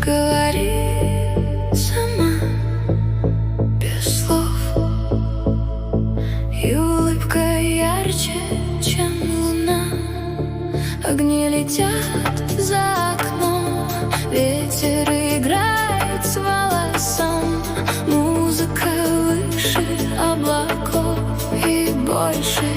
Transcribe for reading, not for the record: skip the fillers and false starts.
говори сама, без слов. И улыбка ярче, чем луна. Огни летят за окном, ветер играет с волосом. Музыка выше облаков и больше